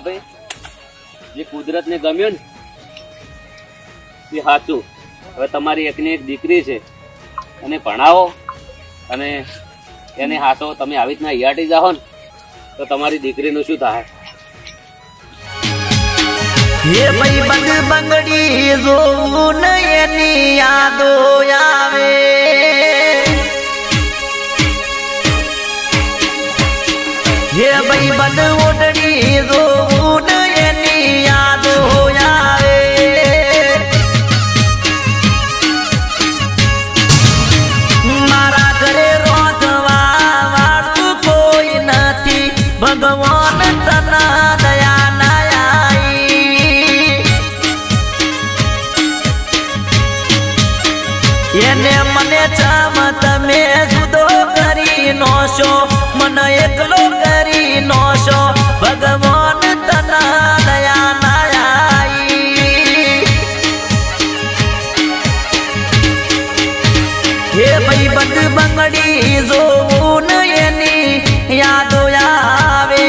ભાઈ જે કુદરત ને ગમ્યું ને એ સાચું. હવે તમારી એકની એક દીકરી છે, એને ભણાવો અને એને હાથો તમે આવી રીતના યાટી જાઓ ને તો તમારી દીકરીનું શું થાય? હે ભાઈ બંગ બંગડી જોવું ને એની યાદો આવે. હે ભાઈ બંગ ઓઢડી જોવું ને એની યાદો આવે. મારા ઘરે રોધવા વાળું કોઈ નથી, ભગવાન તના દયા ના આઈ. એને મને ચમ તમે જુદો કરી નોશો, મને એકલો કરી નોશો, ભગવાન તના દયા ના આઈ. હે ભાઈ બંધ બંગડી જોવું ને એની યાદો આવે.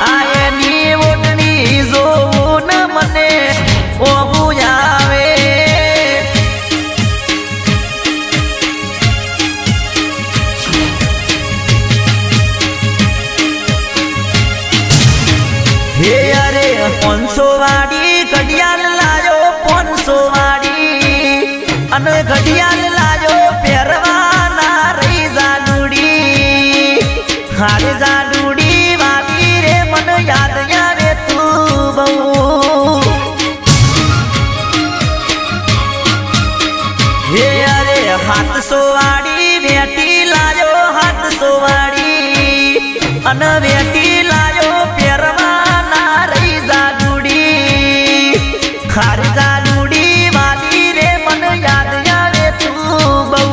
આ એની ઓઢણી જોવું ને મને ઓહું આવે. હે અરે 500 વાળી ઘડિયાળ લાયો, 500 વાળી અને ઘડિયાળ લાયો પહેરવાના રહી જાડુડી. હારે જાડુડી વાલી રે મને યાદ આવે તું બહુ. હે અરે 700 વાળી વેટી લાયો, 700 વાળી અને વેટી લાયો પહેરવાના રહી જાડુડી. હારે જાડુડી વાલી રે મને યાદ આવે તું બહુ.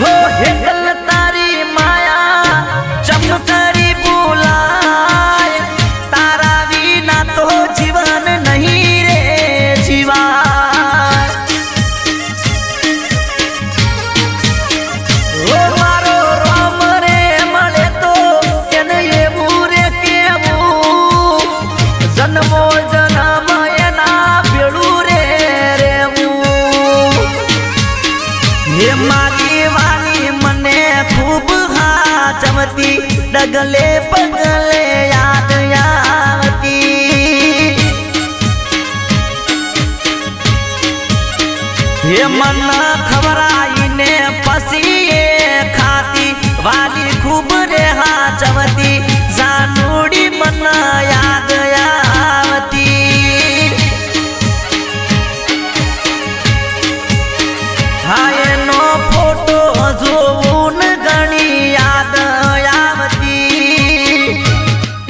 હો હેકલ તારી માયા ચમકરી બોલાય, તારા વિના તો જીવન નહીં રે જીવાય. ઓ મારો રામ રે મળે તો એને એવું રે કેવું, જન્મો જન્મ એના ભેળું રે રેવું. હે મારી વાલી મને ખૂબ હાચવતી, ડગલે પગલે યાદ આવતી. હે મન ખવરાઈને પછી એ ખાતી, વાલી ખૂબ રે હાચવતી, જાનુડી મન યાદ આવતી. હા એનો ફોટો જોવું ને ઘણી યાદ આવતી.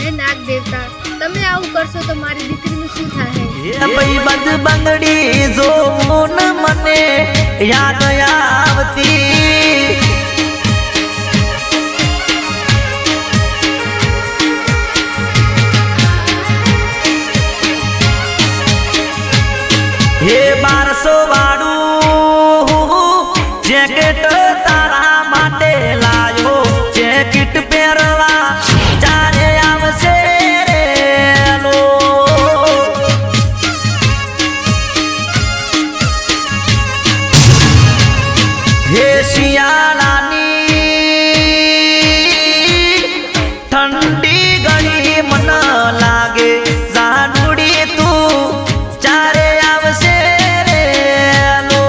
હે નાગ દેવતા, તમે આવું કરશો તો મારી દીકરીનું શું થાય? હે ભાઈ બંધ બંગડી જોવું ને મને યાદ આવતી. હે 1200 વાળું જેકેટ તારા માટે લાયો, જેકેટ પહેરવા ચારે આવશે રે લો. હે શિયાળાની ઠંડી ઘણી મન લાગે, જાનુડી તું ચારે આવશે રે લો.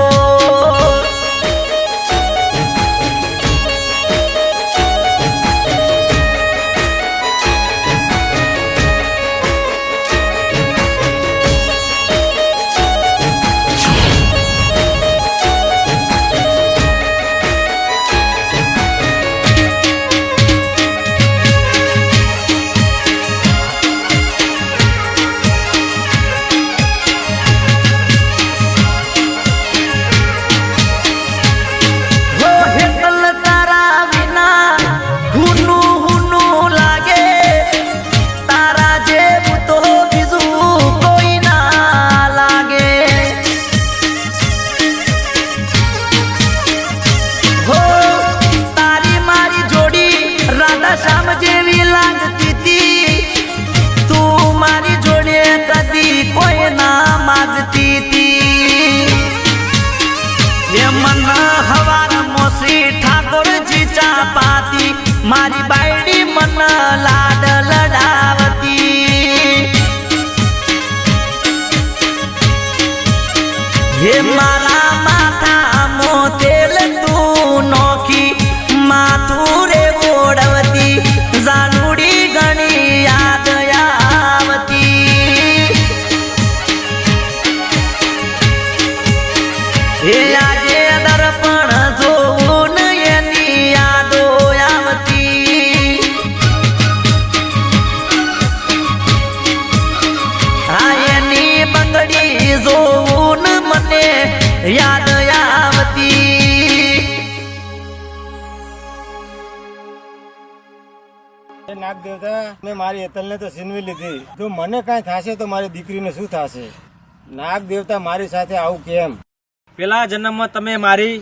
મારી બાયડી મન લાડ લડાવતી હે મારા માથા મો તેલ તું નોખી માથું રે ઓડવતી જાનુડી ઘણી યાદ આવતી હે આજે દર્પણ જોવું ને એની યાદો આવતી હા એની બંગડી જોવું ને મને યાદ આવતી નાગ દેવતા મેં મારી એતલને તો છીનવી લીધી જો મને કાંઈ થશે તો મારી દીકરીને શું થશે નાગ દેવતા મારી સાથે આવું કેમ પેલા જન્મમાં તમે મારી